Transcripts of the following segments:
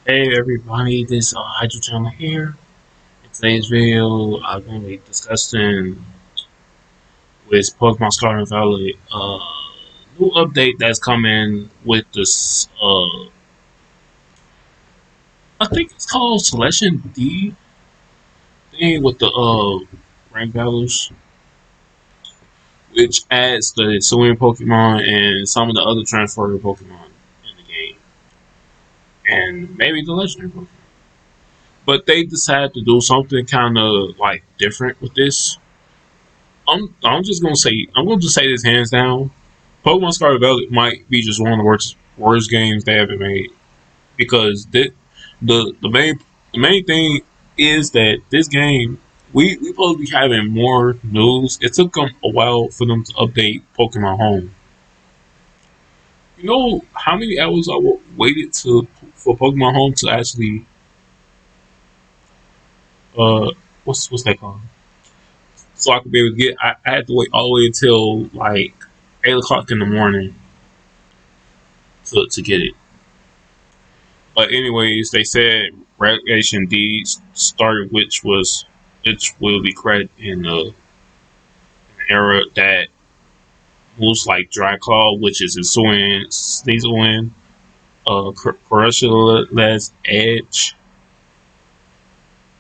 Hey everybody, this Hydrogen here. In today's video, I'm going to be discussing with Pokemon Scarlet Violet new update that's coming with this. I think it's called Selection D thing with the rank values, which adds the swimming Pokemon and some of the other transferred Pokemon in the game, and maybe the legendary Pokemon. But they decided to do something kind of like different with this. I'm just gonna say I'm gonna just say this hands down. Pokemon Scarlet Violet might be just one of the worst games they ever made because the main thing is that this game we supposed to be having more news. It took them a while for them to update Pokemon Home. You know how many hours I waited to for Pokemon Home to actually uh what's that called? So I could be able to get. I had to wait all the way until like 8 o'clock in the morning to get it. But anyways, they said Relegation D started, which will be correct in an era that moves like Dry Claw, which is ensuing Sneasel Corruptionless Edge,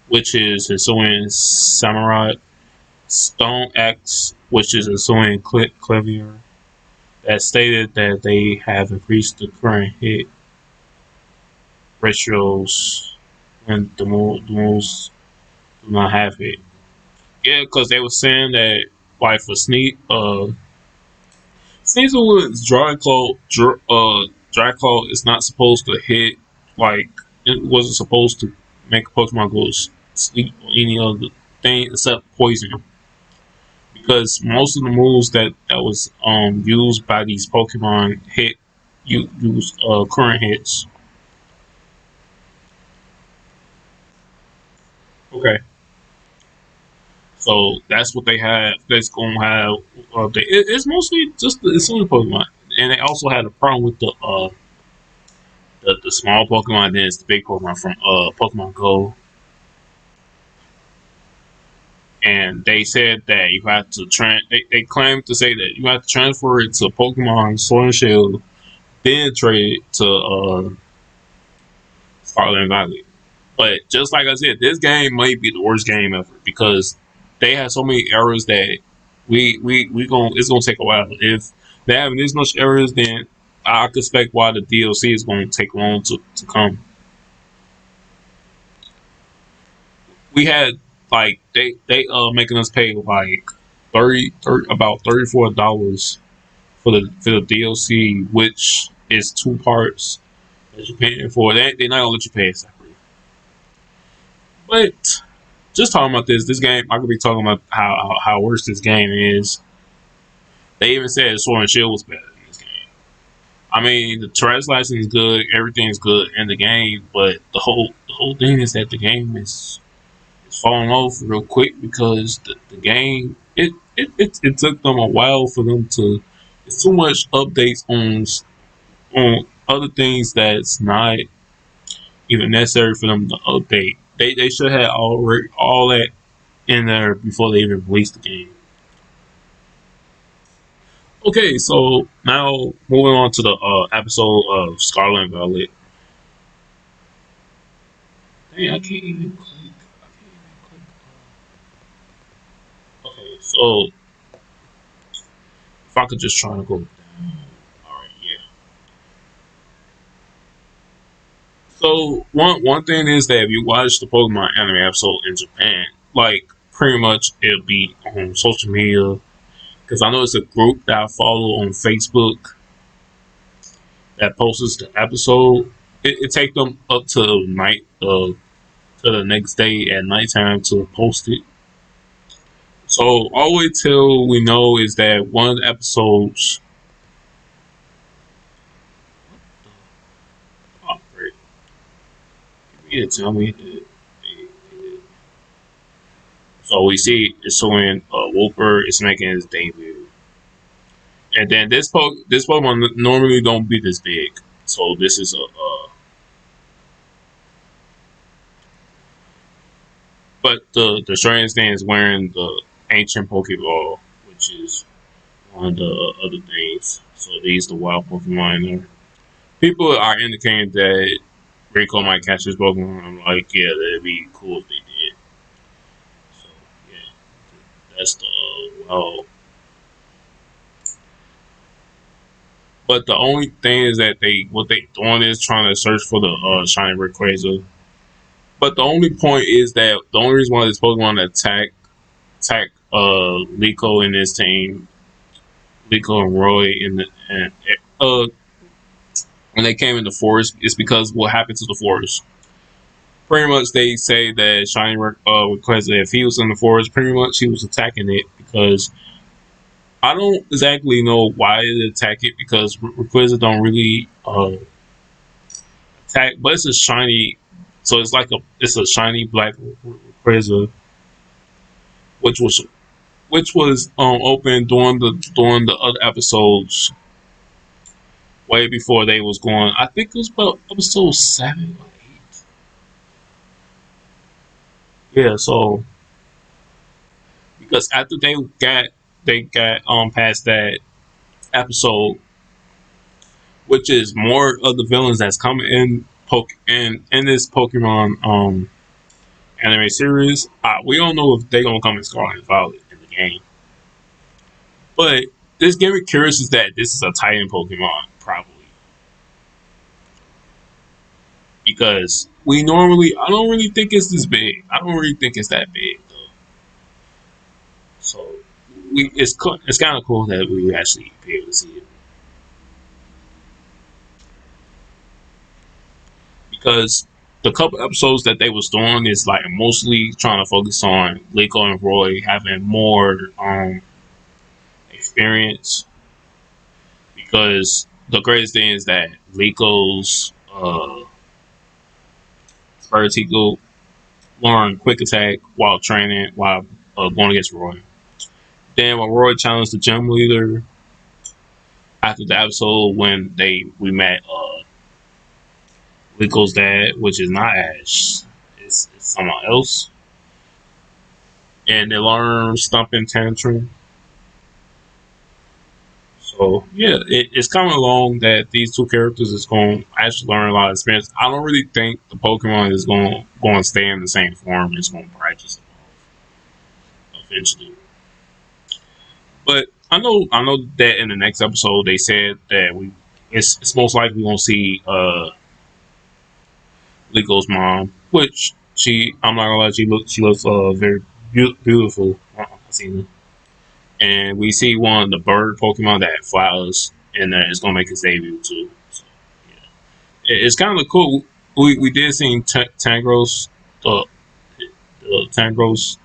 which is ensuing Samurai, Stone Axe, which is ensuing Clevier, that stated that they have increased the current hit ratios when the moves do not have it. Yeah, because they were saying that like for Sneaselwood's Dry Claw is not supposed to hit like it wasn't supposed to make a Pokemon go sleep or any other thing except poison. Because most of the moves that was used by these Pokemon use current hits. Okay. So that's what they have. That's going to have. It's mostly just it's only Pokemon, and they also had a problem with the small Pokemon. Then it's the big Pokemon from Pokemon Go, and they said that you have to They claimed to say that you have to transfer it to Pokemon Sword and Shield, then trade it to Scarlet and Violet. But just like I said, this game might be the worst game ever because they have so many errors that we going it's gonna take a while. If they have this much errors, then I could expect why the DLC is going to take long to come. We had like they making us pay like 30 about $34 for the DLC, which is two parts that you're paying for. They're not gonna let you pay it separately. But just talking about this game, I could be talking about how worse this game is. They even said Sword and Shield was better than this game. I mean, the translation is good, everything's good in the game, but the whole thing is that the game is falling off real quick because the game it took them a while for them to. It's too much updates on other things that's not even necessary for them to update. They should have already all that in there before they even released the game. Okay, so now moving on to the episode of Scarlet and Violet. Dang, I can't even click. I can't even click. Okay, so if I could just try to go down. All right, yeah. So one thing is that if you watch the Pokemon anime episode in Japan, like pretty much it'll be on social media because I know it's a group that I follow on Facebook that posts the episode. It take them up to night to the next day at nighttime to post it. So all the way till we know is that one of the episodes. Oh, great. You need to tell me that. So we see it's showing Wooper is making his debut, and then this Pokemon normally don't be this big. So this is a But the strange thing is wearing the ancient Pokeball, which is one of the other things. So these the wild Pokemon in there. People are indicating that Rico might catch his Pokemon. I'm like, yeah, that'd be cool if they did. So yeah, that's the well. But the only thing is that what they doing is trying to search for the shiny Rayquaza. But the only point is that the only reason why this Pokemon attack Liko and his team, Liko and Roy and when they came in the forest is because what happened to the forest. Pretty much they say that shiny Rayquaza, if he was in the forest, pretty much he was attacking it because I don't exactly know why it attack it because Rayquaza don't really attack, but it's a shiny, so it's a shiny black Rayquaza, which was open during the other episodes way before they was going. I think it was about episode 7 or 8. Yeah, so because after they got past that episode, which is more of the villains that's coming in this Pokemon anime series. We don't know if they're gonna come in Scarlet and Violet in the game, but this game me curious is that this is a Titan Pokemon probably because I don't really think it's this big. I don't really think it's that big though. So it's kind of cool that we actually be able to see it because the couple episodes that they was doing is like mostly trying to focus on Liko and Roy having more experience because the greatest thing is that Liko's first he go learn quick attack while training while going against Roy. Then when Roy challenged the gym leader after the episode when we met Liko's dad, which is not Ash, it's someone else, and they learn Stumping Tantrum. So yeah, it's coming along that these two characters is going to actually learn a lot of experience. I don't really think the Pokemon is going to stay in the same form. It's going to practice eventually. But I know that in the next episode they said that it's most likely we gonna see Liko's mom, which I'm not gonna lie, she looks very beautiful. I seen her. And we see one of the bird Pokemon that flies, and it's gonna make his debut too. So, yeah. It's kind of cool. We did see Tangros, the Tangros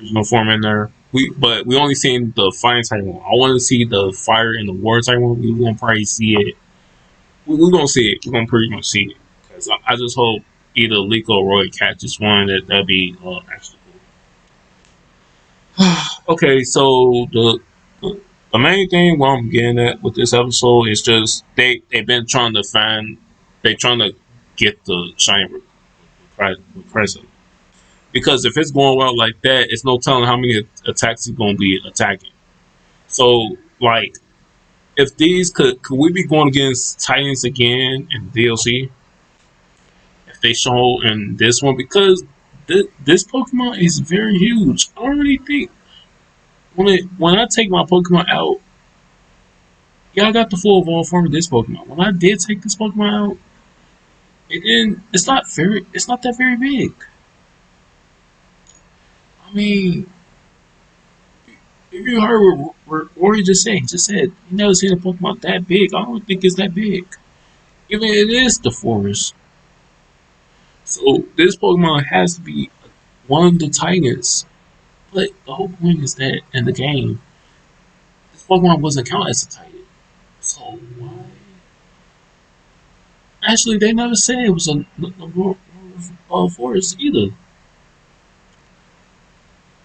original form in there. But we only seen the fire type one. I want to see the fire and the water type one. We gonna probably see it. We're gonna see it. We're gonna pretty much see it because I just hope either Liko or Roy catches one. That'd be actually cool. Okay, so the main thing what I'm getting at with this episode is just they've been trying to trying to get the shiny present because if it's going well like that, it's no telling how many attacks he's gonna be attacking. So like if these could we be going against Titans again in DLC if they show in this one because this Pokemon is very huge. I don't really think when I take my Pokemon out, yeah, I got the full evolved form of this Pokemon. When I did take this Pokemon out, it's not that very big. I mean, if you heard what Ori just said he never seen a Pokemon that big. I don't think it's that big. Even it is the forest. So this Pokemon has to be one of the Titans. But the whole point is that in the game, this Pokemon wasn't counted as a Titan. So why? Actually, they never said it was a forest either.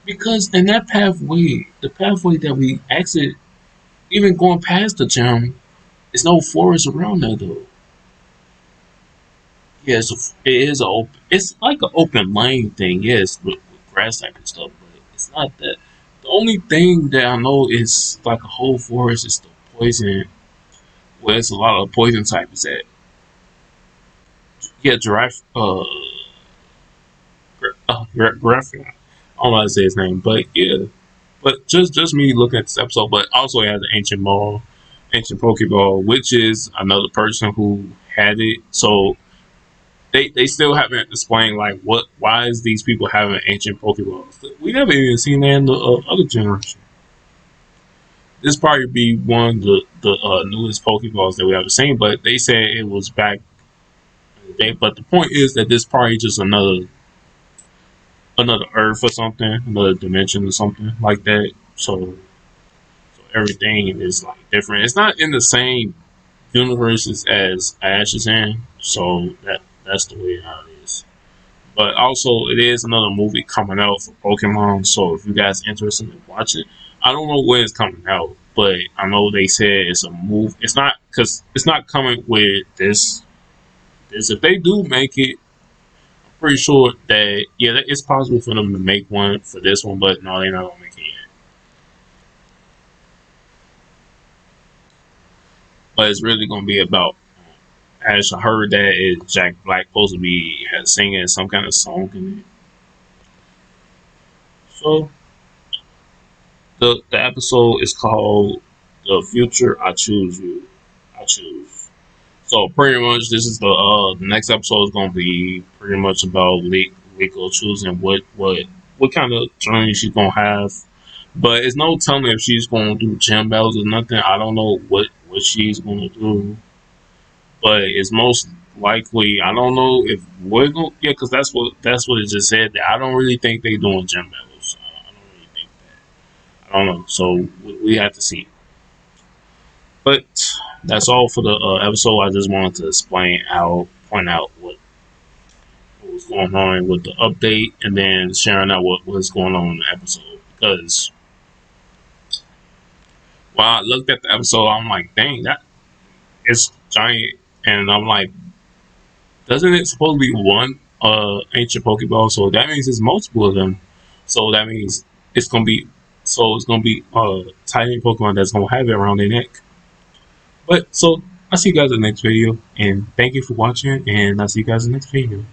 Because in that pathway, the pathway that we exit, even going past the gym, there's no forest around there though. Yeah, it is a open. It's like an open lane thing, yes, with grass type and stuff. But it's not that. The only thing that I know is like a whole forest is the poison. Well, it's a lot of poison type. Is that yeah, giraffe. Giraffe. I don't know how to say his name, but yeah. But just me looking at this episode, but also it has an ancient ball, ancient Pokeball, which is another person who had it. So they still haven't explained like why is these people having ancient Pokeballs. We never even seen that in the other generation. This probably be one of the newest Pokeballs that we ever seen, but they said it was back in the day. But the point is that this probably just another Earth or something, another dimension or something like that. So everything is like different. It's not in the same universes as Ash is in, so that's the way how it is. But also, it is another movie coming out for Pokemon. So if you guys interested in watching, I don't know when it's coming out, but I know they said it's a move. It's not because it's not coming with this. This if they do make it, I'm pretty sure that yeah, it's possible for them to make one for this one, but no, they're not gonna make it yet. But it's really gonna be about. As I heard that is Jack Black supposed to be singing some kind of song in it. So the episode is called "The Future I Choose You." I choose. So pretty much this is the next episode is gonna be pretty much about Liko choosing what kind of journey she's gonna have. But it's no telling if she's gonna do gym battles or nothing. I don't know what she's gonna do, but it's most likely. I don't know if we're going. Yeah, because that's what it just said. That I don't really think they doing gym battles. I don't really think that. I don't know. So we have to see. But that's all for the episode. I just wanted to point out what was going on with the update, and then sharing out what was going on in the episode. Because while I looked at the episode, I'm like, dang, that it's giant, and I'm like, doesn't it supposed to be one ancient Pokeball? So that means it's multiple of them. So that means it's gonna be it's gonna be tiny Pokemon that's gonna have it around their neck. But so I'll see you guys in the next video, and thank you for watching, and I'll see you guys in the next video.